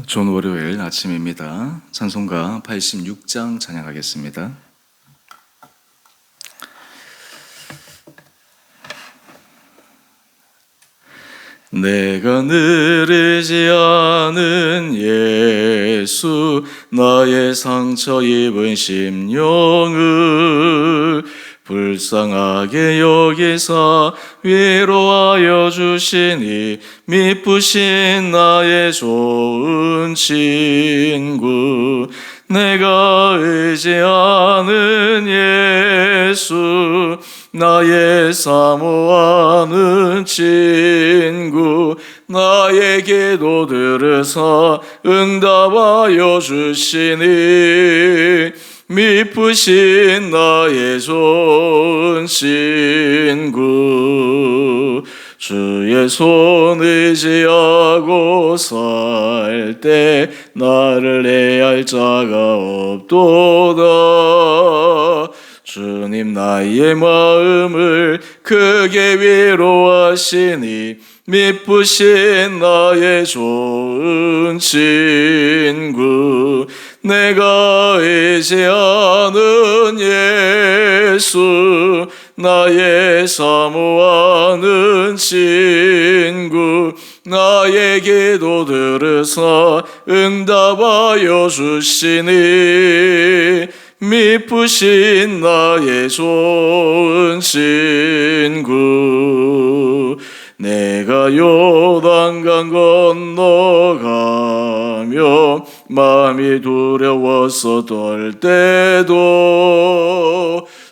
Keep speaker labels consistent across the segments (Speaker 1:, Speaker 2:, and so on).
Speaker 1: 좋은 월요일 아침입니다. 찬송가 86장 찬양하겠습니다. 내가 느리지 않은 예수, 나의 상처 입은 심령을 불쌍하게 여기사 위로하여 주시니 미쁘신 나의 좋은 친구. 내가 의지하는 예수, 나의 사모하는 친구. 나의 기도 들으사 응답하여 주시니 미쁘신 나의 좋은 친구. 주의 손 의지하고 살 때 나를 해할 자가 없도다. 주님 나의 마음을 크게 위로하시니 미쁘신 나의 좋은 친구. 내가 의지하는 예수, 나의 사모하는 친구. 나의 기도 들으사 응답하여 주시니 미쁘신 나의 좋은 친구. 내가 요단강 건너가며 마음이 두려워서 떨 때도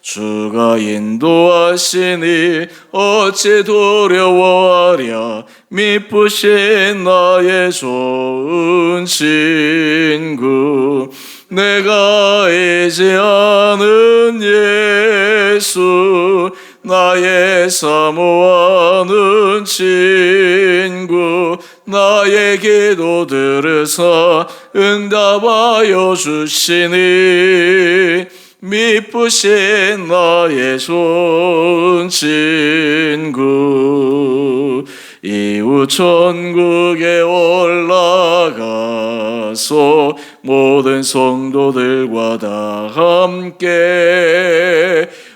Speaker 1: 주가 인도하시니 어찌 두려워하랴. 미쁘신 나의 좋은 친구. 내가 의지하는 예수, 나의 사모하는 친구. 나의 기도 들으사 응답하여 주시니 미쁘신 나의 좋은 친구. 이후 천국에 올라가서 모든 성도들과 다 함께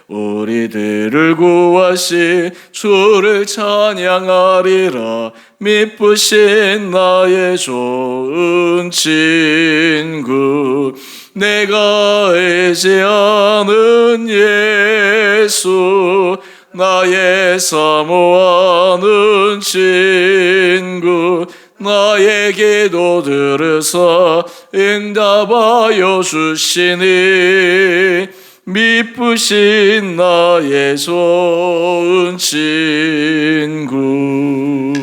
Speaker 1: 우리들을 구하시 주를 찬양하리라. 미쁘신 나의 좋은 친구. 내가 의지하는 예수, 나의 사모하는 친구. 나의 기도 들으사 응답하여 주시니 미쁘신 나의 좋은 친구.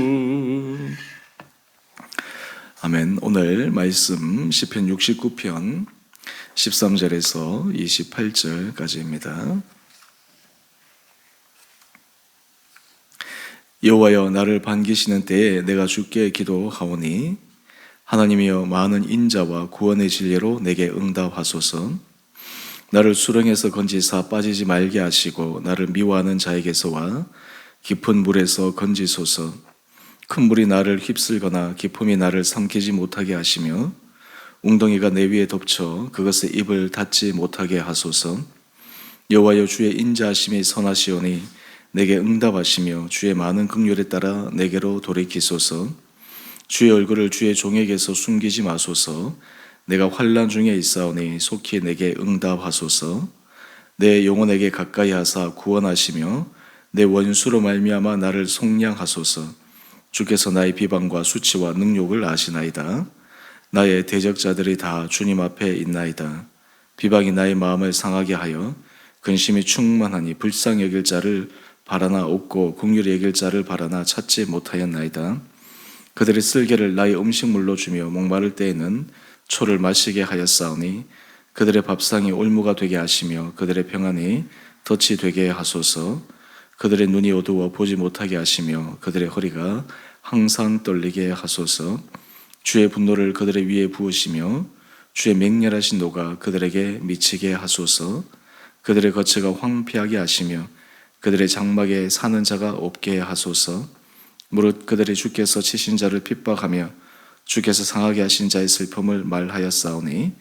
Speaker 1: 아멘. 오늘 말씀 시편 69편 13절에서 28절까지입니다. 여호와여, 나를 반기시는 때에 내가 주께 기도하오니 하나님이여, 많은 인자와 구원의 진리로 내게 응답하소서. 나를 수렁에서 건지사 빠지지 말게 하시고 나를 미워하는 자에게서와 깊은 물에서 건지소서. 큰 물이 나를 휩쓸거나 깊음이 나를 삼키지 못하게 하시며 웅덩이가 내 위에 덮쳐 그것의 입을 닫지 못하게 하소서. 여호와여, 주의 인자하심이 선하시오니 내게 응답하시며 주의 많은 긍휼에 따라 내게로 돌이키소서. 주의 얼굴을 주의 종에게서 숨기지 마소서. 내가 환난 중에 있사오니 속히 내게 응답하소서. 내 영혼에게 가까이 하사 구원하시며 내 원수로 말미암아 나를 속량하소서. 주께서 나의 비방과 수치와 능욕을 아시나이다. 나의 대적자들이 다 주님 앞에 있나이다. 비방이 나의 마음을 상하게 하여 근심이 충만하니 불쌍히 여길 자를 바라나 없고 긍휼히 여길 자를 바라나 찾지 못하였나이다. 그들의 쓸개를 나의 음식물로 주며 목마를 때에는 초를 마시게 하였사오니 그들의 밥상이 올무가 되게 하시며 그들의 평안이 덫이 되게 하소서. 그들의 눈이 어두워 보지 못하게 하시며 그들의 허리가 항상 떨리게 하소서. 주의 분노를 그들의 위에 부으시며 주의 맹렬하신 노가 그들에게 미치게 하소서. 그들의 거처가 황폐하게 하시며 그들의 장막에 사는 자가 없게 하소서. 무릇 그들의 주께서 치신 자를 핍박하며 주께서 상하게 하신 자의 슬픔을 말하였사오니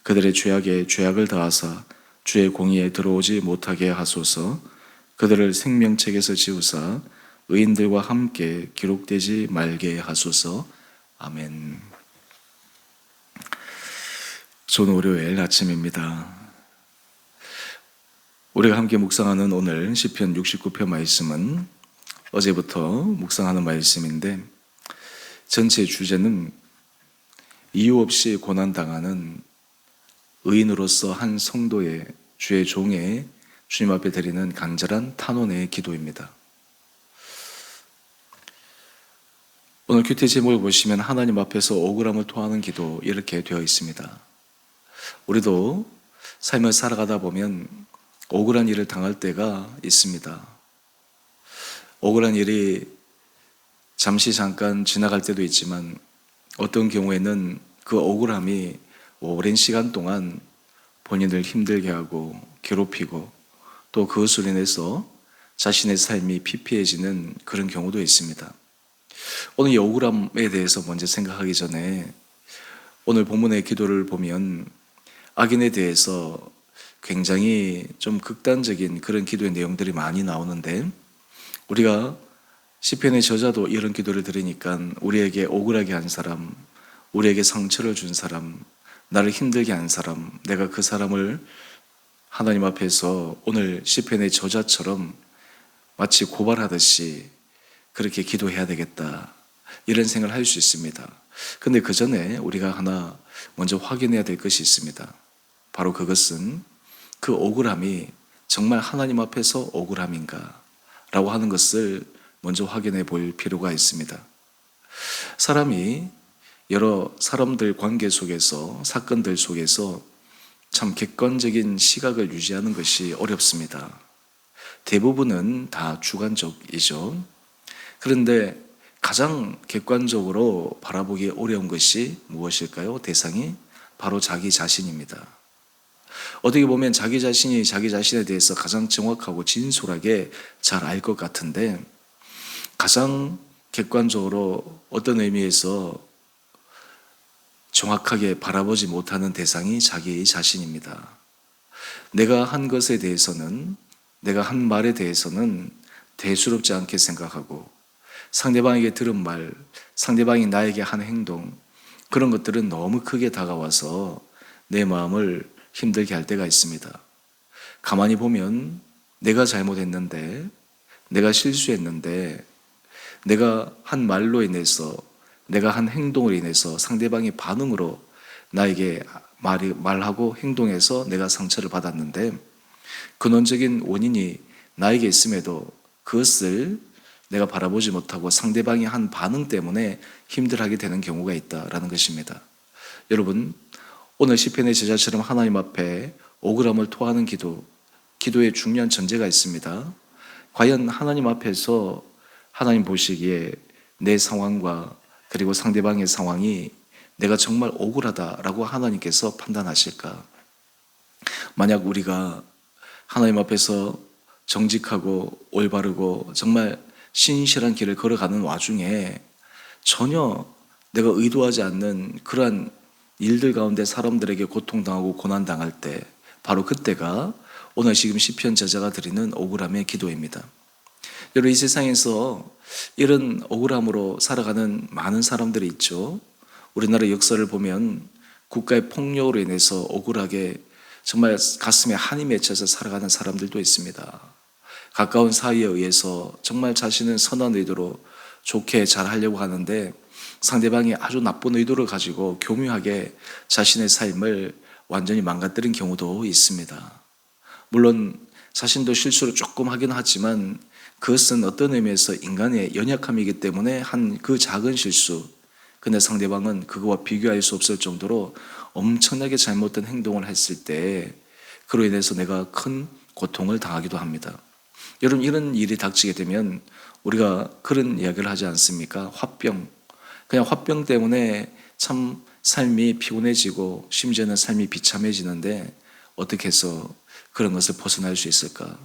Speaker 1: 그들의 죄악에 죄악을 더하사 주의 공의에 들어오지 못하게 하소서. 그들을 생명책에서 지우사 의인들과 함께 기록되지 말게 하소서. 아멘. 좋은 월요일 아침입니다. 우리가 함께 묵상하는 오늘 시편 69편 말씀은 어제부터 묵상하는 말씀인데 전체 주제는 이유 없이 고난당하는 의인으로서 한 성도의 주의 종의 주님 앞에 드리는 간절한 탄원의 기도입니다. 오늘 큐티 제목을 보시면 하나님 앞에서 억울함을 토하는 기도 이렇게 되어 있습니다. 우리도 삶을 살아가다 보면 억울한 일을 당할 때가 있습니다. 억울한 일이 잠시 잠깐 지나갈 때도 있지만 어떤 경우에는 그 억울함이 오랜 시간 동안 본인을 힘들게 하고 괴롭히고 또 그것으로 인해서 자신의 삶이 피폐해지는 그런 경우도 있습니다. 오늘 이 억울함에 대해서 먼저 생각하기 전에 오늘 본문의 기도를 보면 악인에 대해서 굉장히 좀 극단적인 그런 기도의 내용들이 많이 나오는데 우리가 시편의 저자도 이런 기도를 들으니까 우리에게 억울하게 한 사람, 우리에게 상처를 준 사람, 나를 힘들게 한 사람, 내가 그 사람을 하나님 앞에서 오늘 시편의 저자처럼 마치 고발하듯이 그렇게 기도해야 되겠다 이런 생각을 할 수 있습니다. 근데 그 전에 우리가 하나 먼저 확인해야 될 것이 있습니다. 바로 그것은 그 억울함이 정말 하나님 앞에서 억울함인가 라고 하는 것을 먼저 확인해 볼 필요가 있습니다. 사람이 여러 사람들 관계 속에서 사건들 속에서 참 객관적인 시각을 유지하는 것이 어렵습니다. 대부분은 다 주관적이죠. 그런데 가장 객관적으로 바라보기 어려운 것이 무엇일까요? 대상이 바로 자기 자신입니다. 어떻게 보면 자기 자신이 자기 자신에 대해서 가장 정확하고 진솔하게 잘 알 것 같은데 가장 객관적으로 어떤 의미에서 정확하게 바라보지 못하는 대상이 자기 자신입니다. 내가 한 것에 대해서는, 내가 한 말에 대해서는 대수롭지 않게 생각하고 상대방에게 들은 말, 상대방이 나에게 한 행동 그런 것들은 너무 크게 다가와서 내 마음을 힘들게 할 때가 있습니다. 가만히 보면 내가 잘못했는데, 내가 실수했는데, 내가 한 말로 인해서, 내가 한 행동으로 인해서 상대방의 반응으로 나에게 말하고 행동해서 내가 상처를 받았는데 근원적인 원인이 나에게 있음에도 그것을 내가 바라보지 못하고 상대방이 한 반응 때문에 힘들어하게 되는 경우가 있다라는 것입니다. 여러분, 오늘 시편의 제자처럼 하나님 앞에 억울함을 토하는 기도에 중요한 전제가 있습니다. 과연 하나님 앞에서 하나님 보시기에 내 상황과 그리고 상대방의 상황이 내가 정말 억울하다라고 하나님께서 판단하실까? 만약 우리가 하나님 앞에서 정직하고 올바르고 정말 신실한 길을 걸어가는 와중에 전혀 내가 의도하지 않는 그러한 일들 가운데 사람들에게 고통당하고 고난당할 때 바로 그때가 오늘 지금 시편 저자가 드리는 억울함의 기도입니다. 여러분, 이 세상에서 이런 억울함으로 살아가는 많은 사람들이 있죠. 우리나라 역사를 보면 국가의 폭력으로 인해서 억울하게 정말 가슴에 한이 맺혀서 살아가는 사람들도 있습니다. 가까운 사이에 의해서 정말 자신은 선한 의도로 좋게 잘 하려고 하는데 상대방이 아주 나쁜 의도를 가지고 교묘하게 자신의 삶을 완전히 망가뜨린 경우도 있습니다. 물론 자신도 실수를 조금 하긴 하지만 그것은 어떤 의미에서 인간의 연약함이기 때문에 한 그 작은 실수, 근데 상대방은 그거와 비교할 수 없을 정도로 엄청나게 잘못된 행동을 했을 때 그로 인해서 내가 큰 고통을 당하기도 합니다. 여러분, 이런 일이 닥치게 되면 우리가 그런 이야기를 하지 않습니까? 화병. 그냥 화병 때문에 참 삶이 피곤해지고 심지어는 삶이 비참해지는데 어떻게 해서 그런 것을 벗어날 수 있을까?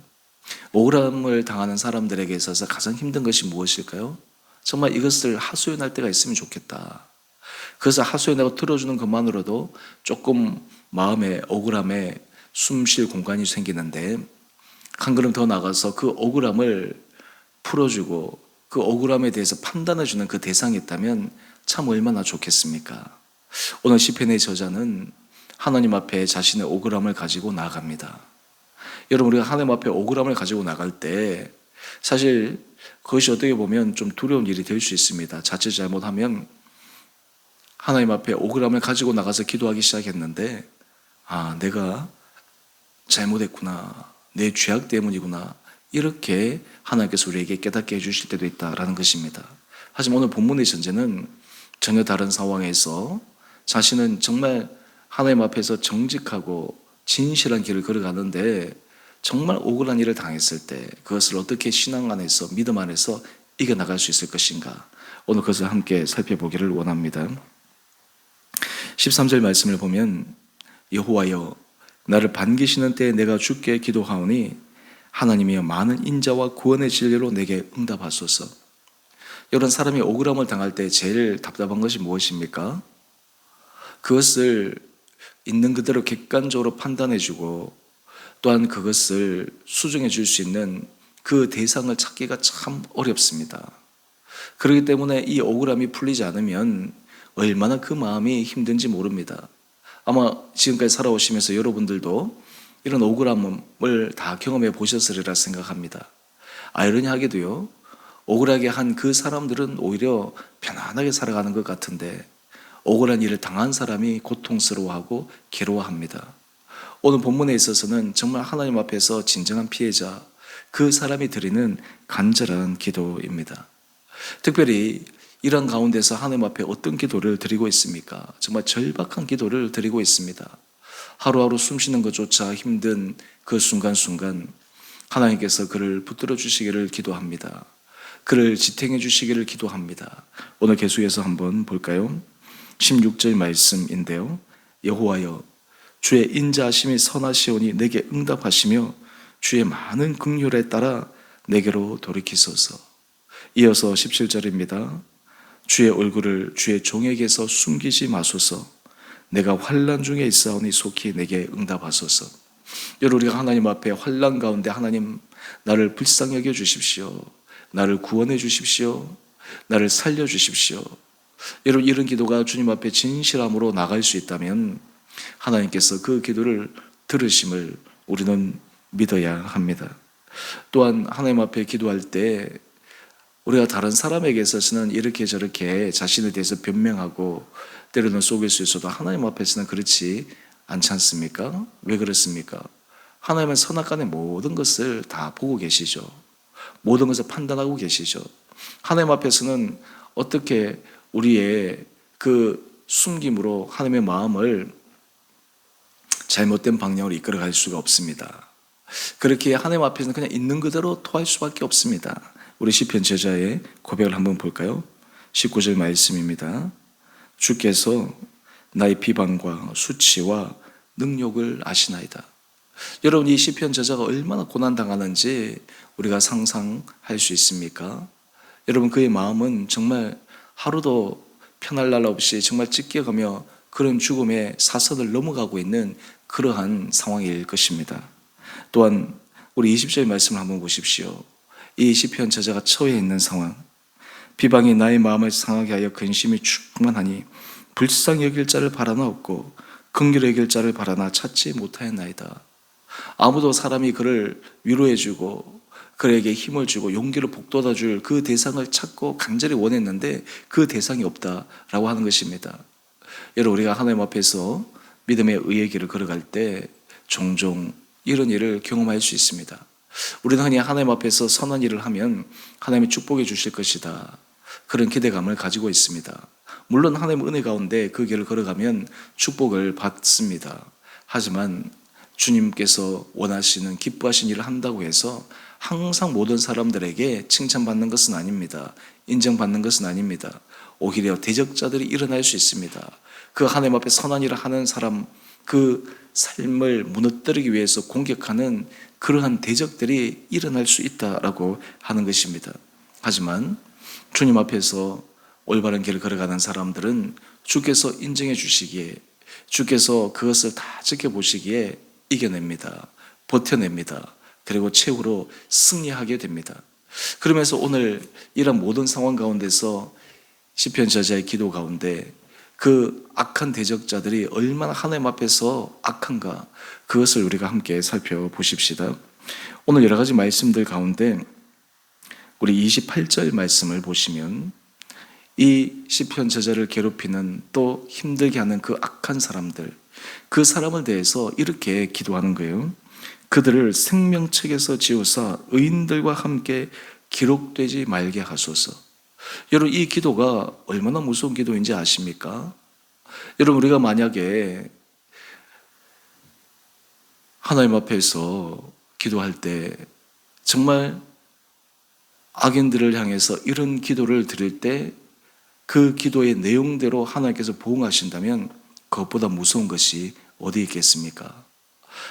Speaker 1: 억울함을 당하는 사람들에게 있어서 가장 힘든 것이 무엇일까요? 정말 이것을 하소연할 때가 있으면 좋겠다. 그래서 하소연하고 들어주는 것만으로도 조금 마음의 억울함에 숨 쉴 공간이 생기는데, 한 걸음 더 나가서 그 억울함을 풀어주고 그 억울함에 대해서 판단해주는 그 대상이 있다면 참 얼마나 좋겠습니까? 오늘 시편의 저자는 하나님 앞에 자신의 억울함을 가지고 나아갑니다. 여러분, 우리가 하나님 앞에 억울함을 가지고 나갈 때 사실 그것이 어떻게 보면 좀 두려운 일이 될 수 있습니다. 자칫 잘못하면 하나님 앞에 억울함을 가지고 나가서 기도하기 시작했는데, 내가 잘못했구나, 내 죄악 때문이구나, 이렇게 하나님께서 우리에게 깨닫게 해주실 때도 있다라는 것입니다. 하지만 오늘 본문의 전제는 전혀 다른 상황에서 자신은 정말 하나님 앞에서 정직하고 진실한 길을 걸어가는데 정말 억울한 일을 당했을 때 그것을 어떻게 신앙 안에서, 믿음 안에서 이겨나갈 수 있을 것인가, 오늘 그것을 함께 살펴보기를 원합니다. 13절 말씀을 보면, 여호와여 나를 반기시는 때에 내가 주께 기도하오니 하나님이여 많은 인자와 구원의 진리로 내게 응답하소서. 이런 사람이 억울함을 당할 때 제일 답답한 것이 무엇입니까? 그것을 있는 그대로 객관적으로 판단해주고 또한 그것을 수정해 줄 수 있는 그 대상을 찾기가 참 어렵습니다. 그렇기 때문에 이 억울함이 풀리지 않으면 얼마나 그 마음이 힘든지 모릅니다. 아마 지금까지 살아오시면서 여러분들도 이런 억울함을 다 경험해 보셨으리라 생각합니다. 아이러니하게도요, 억울하게 한 그 사람들은 오히려 편안하게 살아가는 것 같은데 억울한 일을 당한 사람이 고통스러워하고 괴로워합니다. 오늘 본문에 있어서는 정말 하나님 앞에서 진정한 피해자, 그 사람이 드리는 간절한 기도입니다. 특별히 이런 가운데서 하나님 앞에 어떤 기도를 드리고 있습니까? 정말 절박한 기도를 드리고 있습니다. 하루하루 숨쉬는 것조차 힘든 그 순간순간 하나님께서 그를 붙들어 주시기를 기도합니다. 그를 지탱해 주시기를 기도합니다. 오늘 계속해서 한번 볼까요? 16절 말씀인데요, 여호와여 주의 인자하심이 선하시오니 내게 응답하시며 주의 많은 긍휼에 따라 내게로 돌이키소서. 이어서 17절입니다. 주의 얼굴을 주의 종에게서 숨기지 마소서. 내가 환난 중에 있사오니 속히 내게 응답하소서. 여러분, 우리가 하나님 앞에 환난 가운데 하나님 나를 불쌍히 여겨 주십시오, 나를 구원해 주십시오, 나를 살려 주십시오, 여러분, 이런 기도가 주님 앞에 진실함으로 나갈 수 있다면 하나님께서 그 기도를 들으심을 우리는 믿어야 합니다. 또한 하나님 앞에 기도할 때 우리가 다른 사람에게 있어서는 이렇게 저렇게 자신에 대해서 변명하고 때로는 속일 수 있어도 하나님 앞에서는 그렇지 않지 않습니까? 왜 그렇습니까? 하나님은 선악간의 모든 것을 다 보고 계시죠. 모든 것을 판단하고 계시죠. 하나님 앞에서는 어떻게 우리의 그 숨김으로 하나님의 마음을 잘못된 방향으로 이끌어갈 수가 없습니다. 그렇게 하나님 앞에서는 그냥 있는 그대로 토할 수밖에 없습니다. 우리 시편 제자의 고백을 한번 볼까요? 19절 말씀입니다. 주께서 나의 비방과 수치와 능욕을 아시나이다. 여러분, 이 시편 저자가 얼마나 고난당하는지 우리가 상상할 수 있습니까? 여러분, 그의 마음은 정말 하루도 편할 날 없이 정말 찢겨가며 그런 죽음의 사선을 넘어가고 있는 그러한 상황일 것입니다. 또한 우리 20절 말씀을 한번 보십시오. 이 시편 저자가 처해 있는 상황, 비방이 나의 마음을 상하게 하여 근심이 충만하니 불쌍히 여길 자를 바라나 없고 긍휼히 여길 자를 바라나 찾지 못하였나이다. 아무도 사람이 그를 위로해주고 그에게 힘을 주고 용기를 북돋아줄 그 대상을 찾고 간절히 원했는데 그 대상이 없다라고 하는 것입니다. 여러분, 우리가 하나님 앞에서 믿음의 의의 길을 걸어갈 때 종종 이런 일을 경험할 수 있습니다. 우리는 흔히 하나님 앞에서 선한 일을 하면 하나님이 축복해 주실 것이다, 그런 기대감을 가지고 있습니다. 물론 하나님의 은혜 가운데 그 길을 걸어가면 축복을 받습니다. 하지만 주님께서 원하시는 기뻐하신 일을 한다고 해서 항상 모든 사람들에게 칭찬받는 것은 아닙니다. 인정받는 것은 아닙니다. 오히려 대적자들이 일어날 수 있습니다. 그 하나님 앞에 선한 일을 하는 사람, 그 삶을 무너뜨리기 위해서 공격하는 그러한 대적들이 일어날 수 있다라고 하는 것입니다. 하지만 주님 앞에서 올바른 길을 걸어가는 사람들은 주께서 인정해 주시기에, 주께서 그것을 다 지켜보시기에 이겨냅니다. 버텨냅니다. 그리고 최후로 승리하게 됩니다. 그러면서 오늘 이런 모든 상황 가운데서 시편 저자의 기도 가운데 그 악한 대적자들이 얼마나 하나님 앞에서 악한가, 그것을 우리가 함께 살펴보십시다. 오늘 여러 가지 말씀들 가운데 우리 28절 말씀을 보시면 이 시편 저자를 괴롭히는, 또 힘들게 하는 그 악한 사람들, 그 사람을 대해서 이렇게 기도하는 거예요. 그들을 생명책에서 지우사 의인들과 함께 기록되지 말게 하소서. 여러분, 이 기도가 얼마나 무서운 기도인지 아십니까? 여러분, 우리가 만약에 하나님 앞에서 기도할 때 정말 악인들을 향해서 이런 기도를 드릴 때 그 기도의 내용대로 하나님께서 보응하신다면 그것보다 무서운 것이 어디 있겠습니까?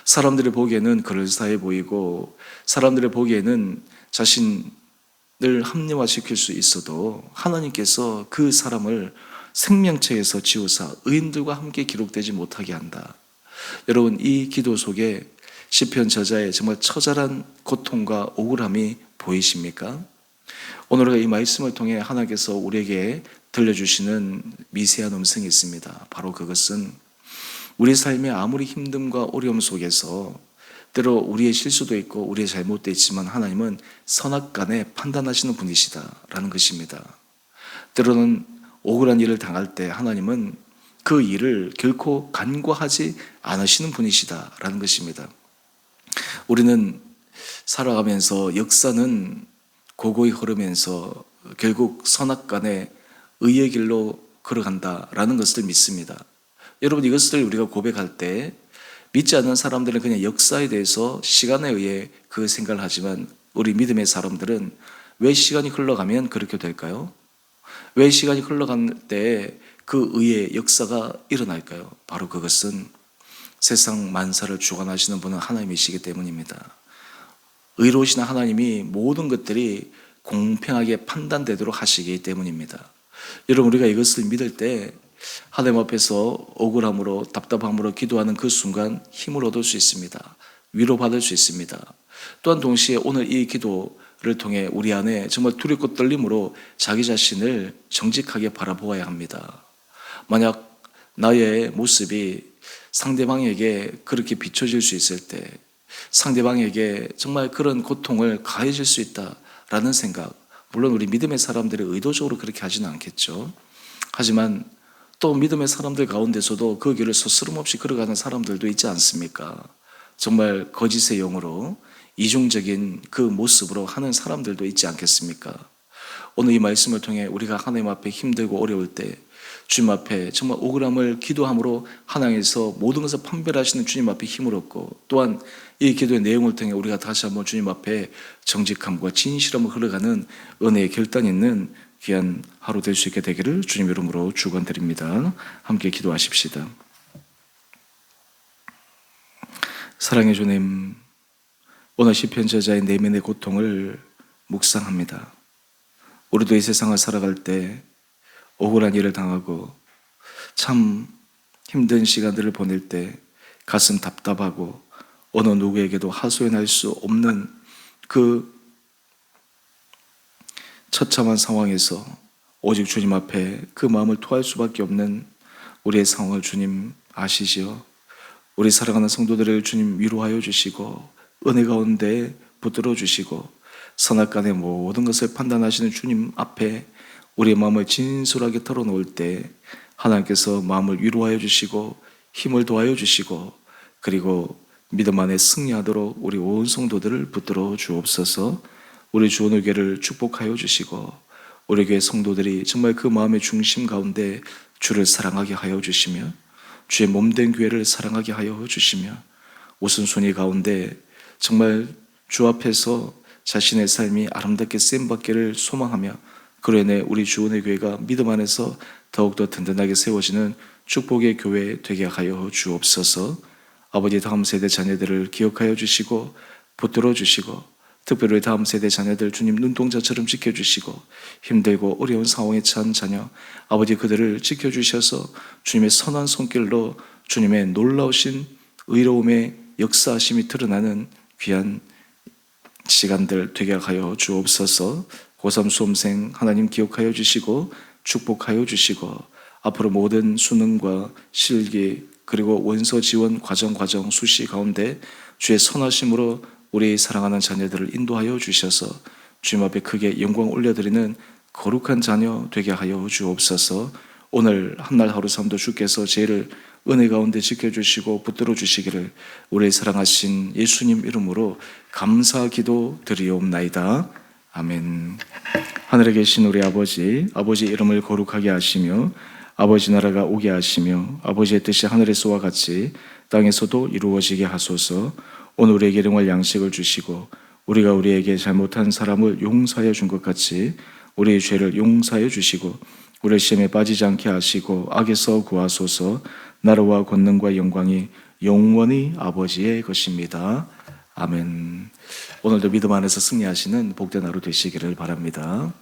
Speaker 1: 사람들이 보기에는 그럴싸해 보이고 사람들이 보기에는 자신을 합리화시킬 수 있어도 하나님께서 그 사람을 생명책에서 지우사 의인들과 함께 기록되지 못하게 한다. 여러분, 이 기도 속에 시편 저자의 정말 처절한 고통과 억울함이 보이십니까? 오늘 우리가 이 말씀을 통해 하나님께서 우리에게 들려주시는 미세한 음성이 있습니다. 바로 그것은 우리 삶의 아무리 힘듦과 어려움 속에서 때로 우리의 실수도 있고 우리의 잘못도 있지만 하나님은 선악간에 판단하시는 분이시다라는 것입니다. 때로는 억울한 일을 당할 때 하나님은 그 일을 결코 간과하지 않으시는 분이시다라는 것입니다. 우리는 살아가면서 역사는 고고히 흐르면서 결국 선악간에 의의 길로 걸어간다라는 것을 믿습니다. 여러분, 이것을 우리가 고백할 때 믿지 않는 사람들은 그냥 역사에 대해서 시간에 의해 그 생각을 하지만 우리 믿음의 사람들은 왜 시간이 흘러가면 그렇게 될까요? 왜 시간이 흘러갈 때 그 의의 역사가 일어날까요? 바로 그것은 세상 만사를 주관하시는 분은 하나님이시기 때문입니다. 의로우신 하나님이 모든 것들이 공평하게 판단되도록 하시기 때문입니다. 여러분, 우리가 이것을 믿을 때 하나님 앞에서 억울함으로 답답함으로 기도하는 그 순간 힘을 얻을 수 있습니다. 위로받을 수 있습니다. 또한 동시에 오늘 이 기도를 통해 우리 안에 정말 두렵고 떨림으로 자기 자신을 정직하게 바라보아야 합니다. 만약 나의 모습이 상대방에게 그렇게 비춰질 수 있을 때, 상대방에게 정말 그런 고통을 가해질 수 있다라는 생각, 물론 우리 믿음의 사람들이 의도적으로 그렇게 하지는 않겠죠. 하지만 또 믿음의 사람들 가운데서도 그 길을 스스럼 없이 걸어가는 사람들도 있지 않습니까? 정말 거짓의 영으로 이중적인 그 모습으로 하는 사람들도 있지 않겠습니까? 오늘 이 말씀을 통해 우리가 하나님 앞에 힘들고 어려울 때 주님 앞에 정말 억울함을 기도함으로 하나님께서 모든 것을 판별하시는 주님 앞에 힘을 얻고, 또한 이 기도의 내용을 통해 우리가 다시 한번 주님 앞에 정직함과 진실함을 흘러가는 은혜의 결단 있는 귀한 하루 될 수 있게 되기를 주님 이름으로 축원드립니다. 함께 기도하십시다. 사랑의 주님, 오늘 시편 저자의 내면의 고통을 묵상합니다. 우리도 이 세상을 살아갈 때 억울한 일을 당하고 참 힘든 시간들을 보낼 때 가슴 답답하고 어느 누구에게도 하소연할 수 없는 그 처참한 상황에서 오직 주님 앞에 그 마음을 토할 수밖에 없는 우리의 상황을 주님 아시지요. 우리 사랑하는 성도들을 주님 위로하여 주시고 은혜 가운데 붙들어 주시고 선악간의 모든 것을 판단하시는 주님 앞에 우리의 마음을 진솔하게 털어놓을 때 하나님께서 마음을 위로하여 주시고 힘을 도와여 주시고, 그리고 믿음 안에 승리하도록 우리 온 성도들을 붙들어 주옵소서. 우리 주 오늘 교회를 축복하여 주시고 우리 교회 성도들이 정말 그 마음의 중심 가운데 주를 사랑하게 하여 주시며 주의 몸된 교회를 사랑하게 하여 주시며 오순순이 가운데 정말 주 앞에서 자신의 삶이 아름답게 쓰임받기를 소망하며 그로 인해 우리 주원의 교회가 믿음 안에서 더욱더 든든하게 세워지는 축복의 교회 되게 하여 주옵소서. 아버지, 다음 세대 자녀들을 기억하여 주시고 붙들어 주시고 특별히 다음 세대 자녀들 주님 눈동자처럼 지켜주시고 힘들고 어려운 상황에 처한 자녀 아버지 그들을 지켜주셔서 주님의 선한 손길로 주님의 놀라우신 의로움의 역사하심이 드러나는 귀한 시간들 되게 하여 주옵소서. 고3 수험생 하나님 기억하여 주시고 축복하여 주시고 앞으로 모든 수능과 실기 그리고 원서 지원 과정 수시 가운데 주의 선하심으로 우리 사랑하는 자녀들을 인도하여 주셔서 주님 앞에 크게 영광 올려드리는 거룩한 자녀 되게 하여 주옵소서. 오늘 한날 하루 삶도 주께서 죄를 은혜 가운데 지켜주시고 붙들어 주시기를 우리 사랑하신 예수님 이름으로 감사 기도 드리옵나이다. 아멘. 하늘에 계신 우리 아버지 이름을 거룩하게 하시며 아버지 나라가 오게 하시며 아버지의 뜻이 하늘에서와 같이 땅에서도 이루어지게 하소서. 오늘 우리에게 일용할 양식을 주시고 우리가 우리에게 잘못한 사람을 용서하여 준 것 같이 우리의 죄를 용서하여 주시고 우리 시험에 빠지지 않게 하시고 악에서 구하소서. 나라와 권능과 영광이 영원히 아버지의 것입니다. 아멘. 오늘도 믿음 안에서 승리하시는 복된 하루 되시기를 바랍니다.